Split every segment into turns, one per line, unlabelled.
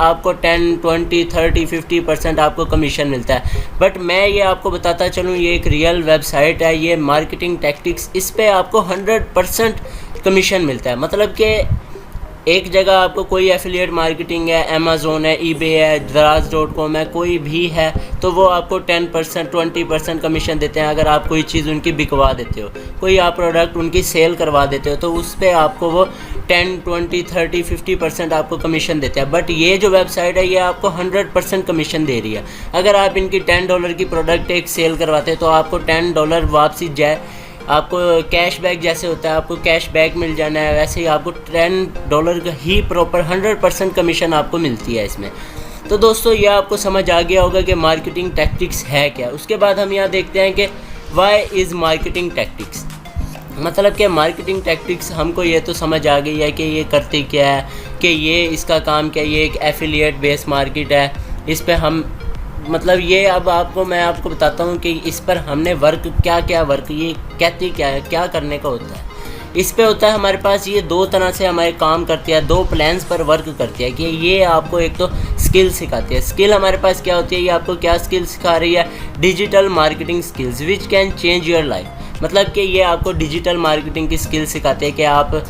आपको 10, 20, 30, 50% आपको कमीशन मिलता है। बट मैं ये आपको बताता चलूँ, ये एक रियल वेबसाइट है, ये मार्केटिंग टैक्टिक्स, इस पे आपको 100% कमीशन मिलता है। मतलब कि एक जगह आपको कोई एफिलिएट मार्केटिंग है, अमेज़ोन है, ईबे है, दराज.com है, कोई भी है, तो वो आपको 10%, 20% कमीशन देते हैं अगर आप कोई चीज़ उनकी बिकवा देते हो, कोई आप प्रोडक्ट उनकी सेल करवा देते हो, तो उस पर आपको वो 10, 20, 30, 50% आपको कमीशन देते हैं। बट ये जो वेबसाइट है ये आपको 100% कमीशन दे रही है। अगर आप इनकी $10 की प्रोडक्ट एक सेल करवाते हैं तो आपको $10 वापसी जाए, आपको कैशबैक जैसे होता है आपको कैशबैक मिल जाना है, वैसे ही आपको $10 का ही प्रॉपर 100% कमीशन आपको मिलती है इसमें। तो दोस्तों ये आपको समझ आ गया होगा कि मार्केटिंग टैक्टिक्स है क्या। उसके बाद हम यहाँ देखते हैं कि वाई इज़ मार्केटिंग टैक्टिक्स। मतलब कि मार्केटिंग टैक्टिक्स हमको ये तो समझ आ गई है कि ये करती क्या है, कि ये इसका काम क्या है, ये एक एफिलिएट बेस मार्केट है। इस पे हम मतलब ये अब मैं आपको बताता हूँ कि इस पर हमने वर्क क्या वर्क ये कहती क्या है, क्या करने का होता है। इस पे होता है हमारे पास ये दो तरह से हमारे काम करती है, दो प्लान्स पर वर्क करती है। कि ये आपको एक तो स्किल सिखाती है। स्किल हमारे पास क्या होती है, ये आपको क्या स्किल सिखा रही है, digital marketing skills which can change your life. मतलब कि ये आपको डिजिटल मार्केटिंग की स्किल सिखाते हैं कि आप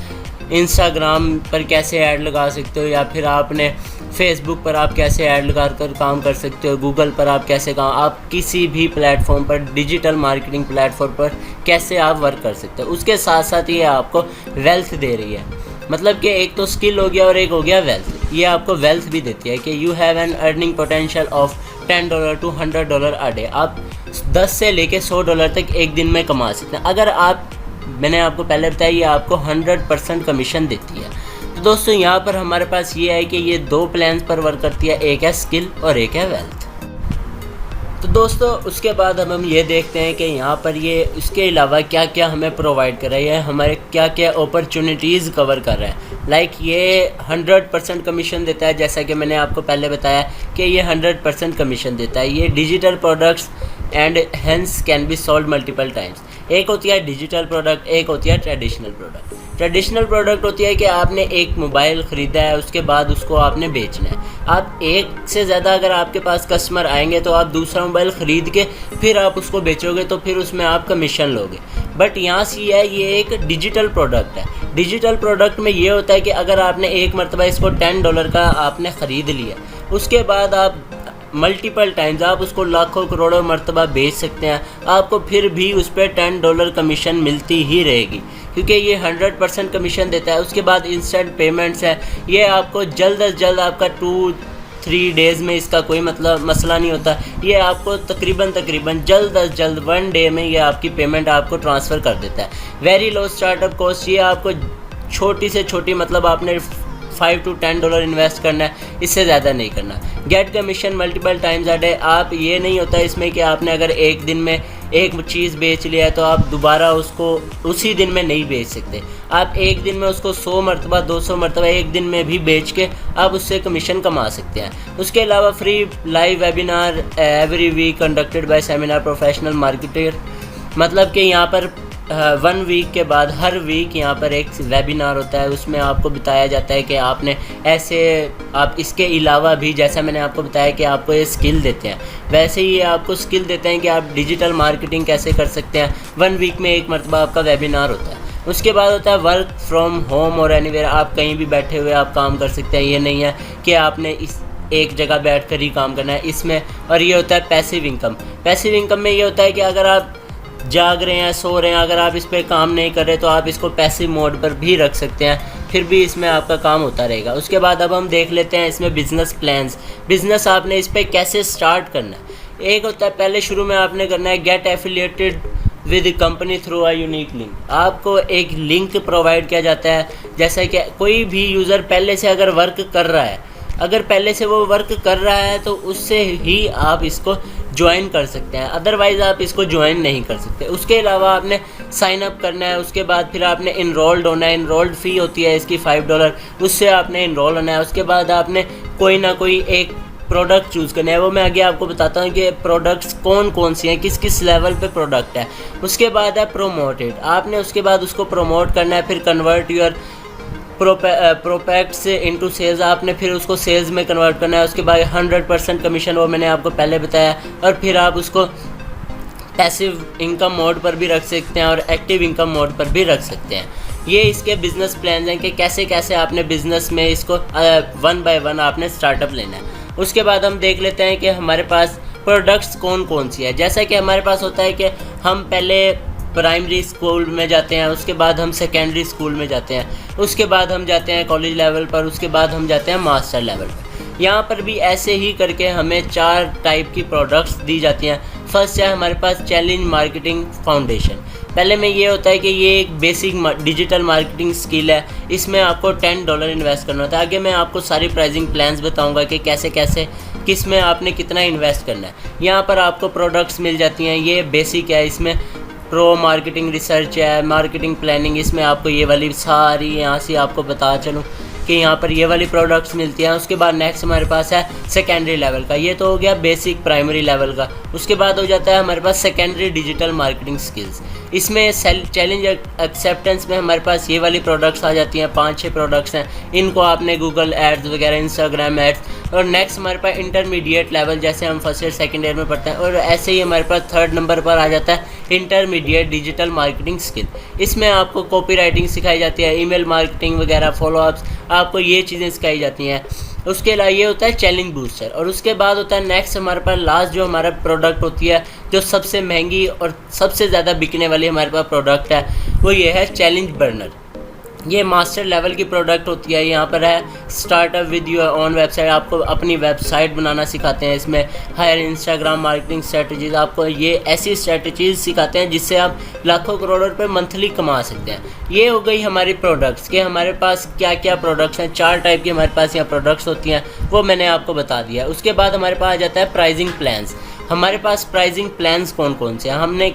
इंस्टाग्राम पर कैसे ऐड लगा सकते हो, या फिर आपने फेसबुक पर आप कैसे ऐड लगा कर काम कर सकते हो, गूगल पर आप कैसे आप किसी भी प्लेटफॉर्म पर, डिजिटल मार्केटिंग प्लेटफॉर्म पर कैसे आप वर्क कर सकते हो। उसके साथ साथ ये आपको वेल्थ दे रही है। मतलब कि एक तो स्किल हो गया और एक हो गया वेल्थ। ये आपको वेल्थ भी देती है कि you have an earning potential of $10 to $100 a day। आप 10 से लेके $100 तक एक दिन में कमा सकते हैं। अगर आप, मैंने आपको पहले बताया, ये आपको 100% कमीशन देती है। तो दोस्तों यहाँ पर हमारे पास ये है कि ये दो प्लान्स पर वर्क करती है, एक है स्किल और एक है वेल्थ। तो दोस्तों उसके बाद अब हम ये देखते हैं कि यहाँ पर ये इसके अलावा क्या क्या हमें प्रोवाइड कर रहा है, हमारे क्या क्या अपॉर्चुनिटीज़ कवर कर रहा है। लाइक ये 100% कमीशन देता है, जैसा कि मैंने आपको पहले बताया कि ये 100% कमीशन देता है। ये digital products and hence can be sold multiple times. एक होती है डिजिटल प्रोडक्ट, एक होती है ट्रेडिशनल प्रोडक्ट। ट्रेडिशनल प्रोडक्ट होती है कि आपने एक मोबाइल ख़रीदा है, उसके बाद उसको आपने बेचना है। आप एक से ज़्यादा अगर आपके पास कस्टमर आएंगे तो आप दूसरा मोबाइल ख़रीद के फिर आप उसको बेचोगे, तो फिर उसमें आप कमीशन लोगे। बट यहाँ से है ये एक डिजिटल प्रोडक्ट है। डिजिटल प्रोडक्ट में ये होता है कि अगर आपने एक मरतबा इसको $10 का आपने ख़रीद लिया, उसके बाद आप मल्टीपल टाइम्स आप उसको लाखों करोड़ों मरतबा बेच सकते हैं, आपको फिर भी उस पर $10 कमीशन मिलती ही रहेगी, क्योंकि ये 100% कमीशन देता है। उसके बाद इंस्टेंट पेमेंट्स है, ये आपको जल्द अज जल्द आपका 2-3 डेज़ में इसका कोई मतलब मसला नहीं होता। ये आपको तकरीबन जल्द अज जल्द 1 डे में ये आपकी पेमेंट आपको ट्रांसफ़र कर देता है। वेरी लो स्टार्टअप कॉस्ट, ये आपको छोटी से छोटी मतलब आपने $5 to $10 इन्वेस्ट करना है, इससे ज़्यादा नहीं करना। Get commission multiple times a day. आप ये नहीं होता इसमें कि आपने अगर एक दिन में एक चीज़ बेच लिया है तो आप दोबारा उसको उसी दिन में नहीं बेच सकते। आप एक दिन में उसको 100 मरतबा 200 मरतबा एक दिन में भी बेच के आप उससे कमीशन कमा सकते हैं। उसके अलावा free live webinar every week conducted by seminar professional marketer. मतलब कि यहाँ पर 1 वीक के बाद हर वीक यहाँ पर एक वेबिनार होता है, उसमें आपको बताया जाता है कि आपने ऐसे आप इसके अलावा भी, जैसा मैंने आपको बताया कि आपको ये स्किल देते हैं, वैसे ही ये आपको स्किल देते हैं कि आप डिजिटल मार्केटिंग कैसे कर सकते हैं। 1 वीक में एक मरतबा आपका वेबिनार होता है। उसके बाद होता है वर्क फ्रॉम होम और एनीवेयर। आप कहीं भी बैठे हुए आप काम कर सकते हैं, ये नहीं है कि आपने इस एक जगह बैठकर ही काम करना है इसमें। और ये होता है पैसिव इनकम। पैसिव इनकम में ये होता है कि अगर आप जाग रहे हैं, सो रहे हैं, अगर आप इस पर काम नहीं कर रहे तो आप इसको पैसिव मोड पर भी रख सकते हैं, फिर भी इसमें आपका काम होता रहेगा। उसके बाद अब हम देख लेते हैं इसमें बिज़नेस प्लान्स। बिज़नेस आपने इस पर कैसे स्टार्ट करना है। एक होता है पहले शुरू में आपने करना है get affiliated with company through a unique link. आपको एक लिंक प्रोवाइड किया जाता है, जैसा कि कोई भी यूज़र पहले से अगर वर्क कर रहा है, अगर पहले से वो वर्क कर रहा है तो उससे ही आप इसको ज्वाइन कर सकते हैं, अदरवाइज़ आप इसको ज्वाइन नहीं कर सकते। उसके अलावा आपने साइन अप करना है, उसके बाद फिर आपने इनरोल्ड होना है। इनरोल्ड फ़ी होती है इसकी $5, उससे आपने इनरोल होना है। उसके बाद आपने कोई ना कोई एक प्रोडक्ट चूज़ करना है, वो मैं आगे आपको बताता हूँ कि प्रोडक्ट्स कौन कौन सी हैं, किस किस लेवल पे प्रोडक्ट है। उसके बाद है प्रोमोटेड, आपने उसके बाद उसको प्रमोट करना है। फिर कन्वर्ट योर प्रोपैक्ट से इनटू सेल्स आपने फिर उसको सेल्स में कन्वर्ट करना है। उसके बाद 100% कमीशन, वो मैंने आपको पहले बताया। और फिर आप उसको पैसिव इनकम मोड पर भी रख सकते हैं और एक्टिव इनकम मोड पर भी रख सकते हैं। ये इसके बिज़नेस प्लान हैं कि कैसे कैसे आपने बिज़नेस में इसको 1 बाय 1 आपने स्टार्टअप लेना है। उसके बाद हम देख लेते हैं कि हमारे पास प्रोडक्ट्स कौन कौन सी है। जैसा कि हमारे पास होता है कि हम पहले प्राइमरी स्कूल में जाते हैं, उसके बाद हम सेकेंडरी स्कूल में जाते हैं, उसके बाद हम जाते हैं कॉलेज लेवल पर, उसके बाद हम जाते हैं मास्टर लेवल पर। यहाँ पर भी ऐसे ही करके हमें 4 टाइप की प्रोडक्ट्स दी जाती हैं। फर्स्ट है हमारे पास चैलेंज मार्केटिंग फाउंडेशन। पहले में ये होता है कि ये एक बेसिक डिजिटल मार्केटिंग स्किल है, इसमें आपको $10 इन्वेस्ट करना होता है। आगे मैं आपको सारी प्राइसिंग प्लान्स बताऊंगा कि कैसे कैसे किस में आपने कितना इन्वेस्ट करना है। यहाँ पर आपको प्रोडक्ट्स मिल जाती हैं, ये बेसिक है। इसमें प्रो मार्केटिंग रिसर्च है, मार्केटिंग प्लानिंग, इसमें आपको ये वाली सारी यहाँ से आपको बता चलूँ कि यहाँ पर ये वाली प्रोडक्ट्स मिलती हैं। उसके बाद नेक्स्ट हमारे पास है सेकेंडरी लेवल का, ये तो हो गया बेसिक प्राइमरी लेवल का। उसके बाद हो जाता है हमारे पास सेकेंडरी डिजिटल मार्केटिंग स्किल्स। इसमें चैलेंज एक्सेप्टेंस में हमारे पास ये वाली प्रोडक्ट्स आ जाती हैं, 5-6 प्रोडक्ट्स हैं। इनको आपने गूगल एड्स वगैरह, इंस्टाग्राम एड्स। और नेक्स्ट हमारे पास इंटरमीडिएट लेवल, जैसे हम फर्स्ट ईयर सेकेंड ईयर में पढ़ते हैं। और ऐसे ही हमारे पास 3rd नंबर पर आ जाता है इंटरमीडिएट डिजिटल मार्केटिंग स्किल। इसमें आपको कॉपी राइटिंग सिखाई जाती है, ईमेल मार्केटिंग वगैरह, फॉलोअप्स, आपको ये चीज़ें सिखाई जाती हैं। उसके अलावा ये होता है चैलेंज बूस्टर। और उसके बाद होता है नेक्स्ट हमारे पास लास्ट जो हमारा प्रोडक्ट होती है, जो सबसे महंगी और सबसे ज़्यादा बिकने वाली हमारे पास प्रोडक्ट है, वो ये है चैलेंज बर्नर। ये मास्टर लेवल की प्रोडक्ट होती है। यहाँ पर है startup with your own website, आपको अपनी वेबसाइट बनाना सिखाते हैं। इसमें हायर इंस्टाग्राम मार्केटिंग स्ट्रेटजीज, आपको ये ऐसी स्ट्रेटजीज सिखाते हैं जिससे आप लाखों करोड़ों रुपए मंथली कमा सकते हैं। ये हो गई हमारी प्रोडक्ट्स के हमारे पास क्या क्या प्रोडक्ट्स हैं। 4 टाइप की हमारे पास यहाँ प्रोडक्ट्स होती हैं, वो मैंने आपको बता दिया। उसके बाद हमारे पास आ जाता है प्राइसिंग प्लान्स। हमारे पास प्राइसिंग प्लान्स कौन कौन से हैं, हमने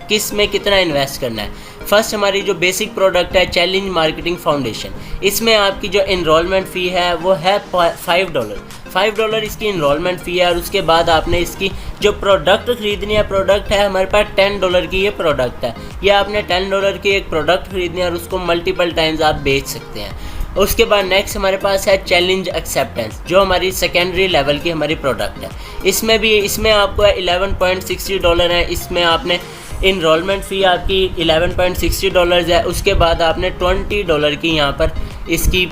किस में कितना इन्वेस्ट करना है। फर्स्ट हमारी जो बेसिक प्रोडक्ट है चैलेंज मार्केटिंग फाउंडेशन, इसमें आपकी जो इनरोलमेंट फ़ी है वो है $5 इसकी इनरोलमेंट फ़ी है। और उसके बाद आपने इसकी जो प्रोडक्ट खरीदनी है, प्रोडक्ट है हमारे पास $10 की ये प्रोडक्ट है। ये आपने $10 की एक प्रोडक्ट खरीदनी है और उसको मल्टीपल टाइम्स आप बेच सकते हैं। उसके बाद नेक्स्ट हमारे पास है चैलेंज एक्सेप्टेंस, जो हमारी सेकेंडरी लेवल की हमारी प्रोडक्ट है। इसमें आपको $11.60 है। इसमें आपने इनरोलमेंट फ़ी आपकी $11.60 है। उसके बाद आपने $20 की यहाँ पर इसकी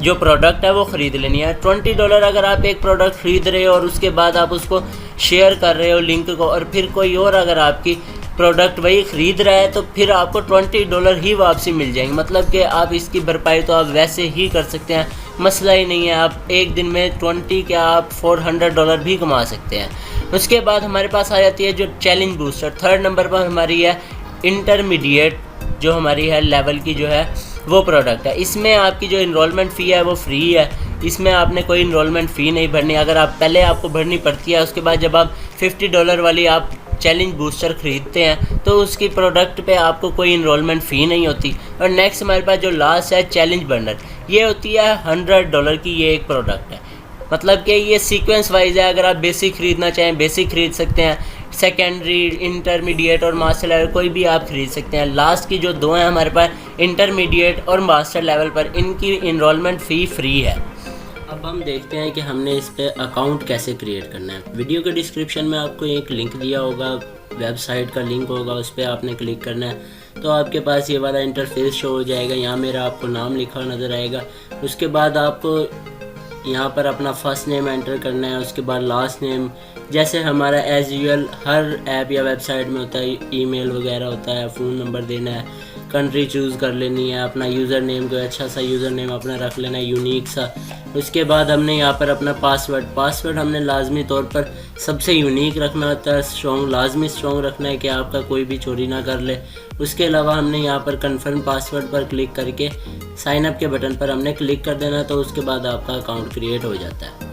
जो प्रोडक्ट है वो ख़रीद लेनी है। $20 अगर आप एक प्रोडक्ट ख़रीद रहे हो और उसके बाद आप उसको शेयर कर रहे हो लिंक को, और फिर कोई और अगर आपकी प्रोडक्ट वही ख़रीद रहा है, तो फिर आपको $20 ही वापसी मिल जाएंगे। मतलब कि आप इसकी भरपाई तो आप वैसे ही कर सकते हैं, मसला ही नहीं है। आप एक दिन में 20 क्या आप $400 भी कमा सकते हैं। उसके बाद हमारे पास आ जाती है जो चैलेंज बूस्टर। 3rd नंबर पर हमारी है इंटरमीडिएट, जो हमारी है लेवल की जो है वो प्रोडक्ट है। इसमें आपकी जो इनरोलमेंट फ़ी है वो फ्री है। इसमें आपने कोई इनरोलमेंट फ़ी नहीं भरनी। अगर आप पहले आपको भरनी पड़ती है, उसके बाद जब आप $50 वाली आप चैलेंज बूस्टर ख़रीदते हैं तो उसकी प्रोडक्ट पे आपको कोई इनरोलमेंट फ़ी नहीं होती। और नेक्स्ट हमारे पास जो लास्ट है चैलेंज बर्नर, ये होती है $100 की ये एक प्रोडक्ट है। मतलब कि ये सीक्वेंस वाइज है। अगर आप बेसिक ख़रीदना चाहें बेसिक ख़रीद सकते हैं, सेकेंडरी, इंटरमीडिएट और मास्टर लेवल कोई भी आप ख़रीद सकते हैं। लास्ट की जो 2 हैं हमारे पास इंटरमीडिएट और मास्टर लेवल पर, इनकी इनरोलमेंट फ़ी फ्री है। अब हम देखते हैं कि हमने इस पर अकाउंट कैसे क्रिएट करना है। वीडियो के डिस्क्रिप्शन में आपको एक लिंक दिया होगा, वेबसाइट का लिंक होगा, उस पर आपने क्लिक करना है तो आपके पास ये वाला इंटरफेस शो हो जाएगा। यहाँ मेरा आपको नाम लिखा नज़र आएगा। उसके बाद आपको यहाँ पर अपना फर्स्ट नेम एंटर करना है, उसके बाद लास्ट नेम, जैसे हमारा एज यूजुअल हर ऐप या वेबसाइट में होता है। ईमेल वगैरह होता है, फ़ोन नंबर देना है, कंट्री चूज़ कर लेनी है, अपना यूज़र नेम को अच्छा सा यूज़र नेम अपना रख लेना है, यूनिक सा। उसके बाद हमने यहाँ पर अपना पासवर्ड हमने लाजमी तौर पर सबसे यूनिक रखना होता है, लाजमी स्ट्रॉन्ग रखना है कि आपका कोई भी चोरी ना कर ले। उसके अलावा हमने यहाँ पर कन्फर्म पासवर्ड पर क्लिक करके साइन अप के बटन पर हमने क्लिक कर देना, तो उसके बाद आपका अकाउंट क्रिएट हो जाता है।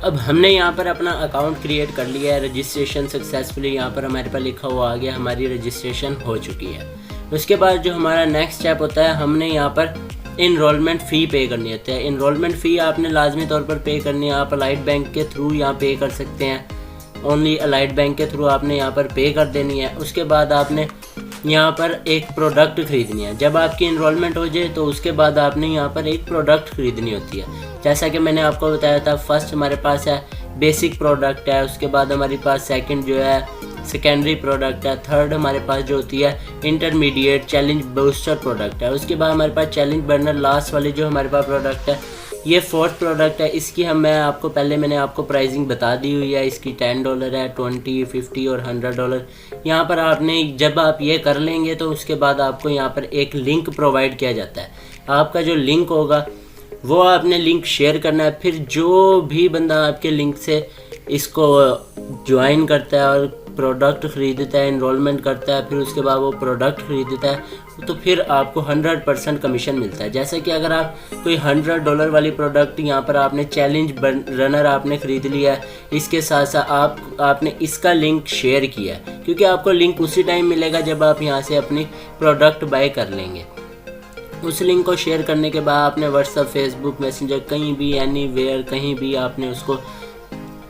अब हमने यहाँ पर अपना अकाउंट क्रिएट कर लिया है, रजिस्ट्रेशन सक्सेसफुली यहाँ पर हमारे पास लिखा हुआ आ गया, हमारी रजिस्ट्रेशन हो चुकी है। उसके बाद जो हमारा नेक्स्ट स्टेप होता है, हमने यहाँ पर इनरोलमेंट फ़ी पे करनी होती है। इनरोलमेंट फ़ी आपने लाजमी तौर पर पे करनी है। आप अलाइड बैंक के थ्रू यहाँ पे कर सकते हैं, ओनली अलाइड बैंक के थ्रू आपने यहाँ पर पे कर देनी है। उसके बाद आपने यहाँ पर एक प्रोडक्ट ख़रीदनी है। जब आपकी इनरोलमेंट हो जाए तो उसके बाद आपने यहाँ पर एक प्रोडक्ट ख़रीदनी होती है। जैसा कि मैंने आपको बताया था, फर्स्ट हमारे पास है बेसिक प्रोडक्ट है, उसके बाद हमारे पास सेकंड जो है सेकेंडरी प्रोडक्ट है, थर्ड हमारे पास जो होती है इंटरमीडिएट चैलेंज बूस्टर प्रोडक्ट है, उसके बाद हमारे पास चैलेंज बर्नर लास्ट वाली जो हमारे पास प्रोडक्ट है ये फोर्थ प्रोडक्ट है। इसकी मैंने आपको प्राइसिंग बता दी हुई है। इसकी $10 है, 20, 50 और $100। यहाँ पर आपने जब आप ये कर लेंगे तो उसके बाद आपको यहाँ पर एक लिंक प्रोवाइड किया जाता है। आपका जो लिंक होगा वो आपने लिंक शेयर करना है। फिर जो भी बंदा आपके लिंक से इसको ज्वाइन करता है और प्रोडक्ट ख़रीदता है, इनरोलमेंट करता है, फिर उसके बाद वो प्रोडक्ट ख़रीदता है तो फिर आपको 100% कमीशन मिलता है। जैसे कि अगर आप कोई $100 वाली प्रोडक्ट यहाँ पर आपने चैलेंज रनर आपने ख़रीद लिया है, इसके साथ साथ आपने इसका लिंक शेयर किया है, क्योंकि आपको लिंक उसी टाइम मिलेगा जब आप यहाँ से अपनी प्रोडक्ट बाय कर लेंगे। उस लिंक को शेयर करने के बाद आपने व्हाट्सएप, फेसबुक, मैसेंजर, कहीं भी एनीवेयर कहीं भी आपने उसको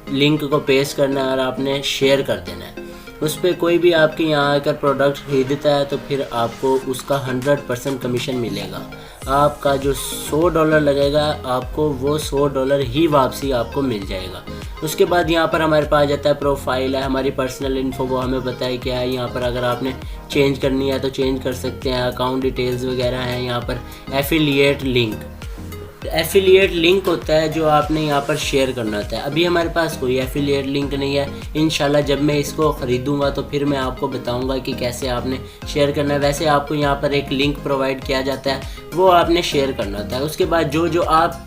लिंक को पेस्ट करना है और आपने शेयर कर देना है। उस पर कोई भी आपके यहाँ आकर प्रोडक्ट खरीदता है तो फिर आपको उसका 100% कमीशन मिलेगा। आपका जो $100 लगेगा आपको वो $100 ही वापसी आपको मिल जाएगा। उसके बाद यहाँ पर हमारे पास आ जाता है प्रोफाइल है, हमारी पर्सनल इन्फो वो हमें बताए क्या है। यहाँ पर अगर आपने चेंज करनी है तो चेंज कर सकते हैं। अकाउंट डिटेल्स वगैरह हैं। यहाँ पर एफिलिएट लिंक होता है जो आपने यहाँ पर शेयर करना होता है। अभी हमारे पास कोई एफिलिएट लिंक नहीं है। इंशाल्लाह जब मैं इसको ख़रीदूँगा तो फिर मैं आपको बताऊँगा कि कैसे आपने शेयर करना है। वैसे आपको यहाँ पर एक लिंक प्रोवाइड किया जाता है, वो आपने शेयर करना होता है। उसके बाद जो आप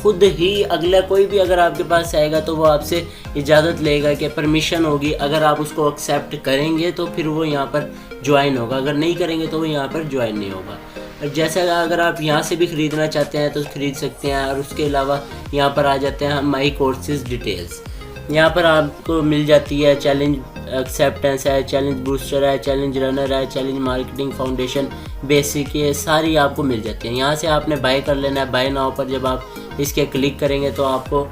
खुद ही अगला कोई भी अगर आपके पास आएगा तो वो आपसे इजाज़त लेगा कि परमिशन होगी। अगर आप उसको एक्सेप्ट करेंगे तो फिर वो यहाँ पर ज्वाइन होगा, अगर नहीं करेंगे तो वो यहाँ पर ज्वाइन नहीं होगा। और जैसा अगर आप यहाँ से भी ख़रीदना चाहते हैं तो ख़रीद सकते हैं। और उसके अलावा यहाँ पर आ जाते हैं माई कोर्सेज डिटेल्स। यहाँ पर आपको मिल जाती है चैलेंज एक्सेप्टेंस है, चैलेंज बूस्टर है, चैलेंज रनर है, चैलेंज मार्केटिंग फाउंडेशन बेसिक, ये सारी आपको मिल जाती है। यहाँ से आपने बाय कर लेना है। बाय नाउ पर जब आप इसके क्लिक करेंगे तो आपको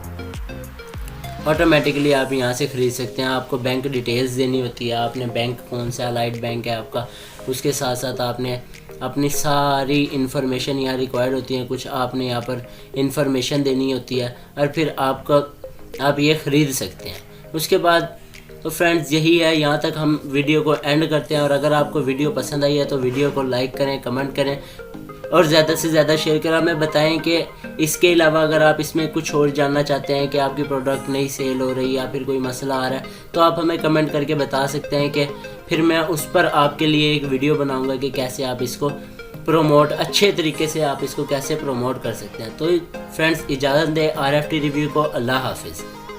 ऑटोमेटिकली आप यहाँ से ख़रीद सकते हैं। आपको बैंक डिटेल्स देनी होती है, आपने बैंक कौन सा अलाइड बैंक है आपका, उसके साथ साथ आपने अपनी सारी इन्फॉर्मेशन यहाँ रिक्वायर्ड होती है, कुछ आपने यहाँ पर इन्फॉर्मेशन देनी होती है और फिर आप ये ख़रीद सकते हैं। उसके बाद तो फ्रेंड्स यही है, यहाँ तक हम वीडियो को एंड करते हैं। और अगर आपको वीडियो पसंद आई है तो वीडियो को लाइक करें, कमेंट करें और ज़्यादा से ज़्यादा शेयर करें। हमें बताएं कि इसके अलावा अगर आप इसमें कुछ और जानना चाहते हैं कि आपकी प्रोडक्ट नहीं सेल हो रही या फिर कोई मसला आ रहा है तो आप हमें कमेंट करके बता सकते हैं कि फिर मैं उस पर आपके लिए एक वीडियो बनाऊंगा कि कैसे आप इसको प्रमोट अच्छे तरीके से आप इसको कैसे प्रमोट कर सकते हैं। तो फ्रेंड्स इजाज़त दें RFT रिव्यू को। अल्लाह हाफिज़।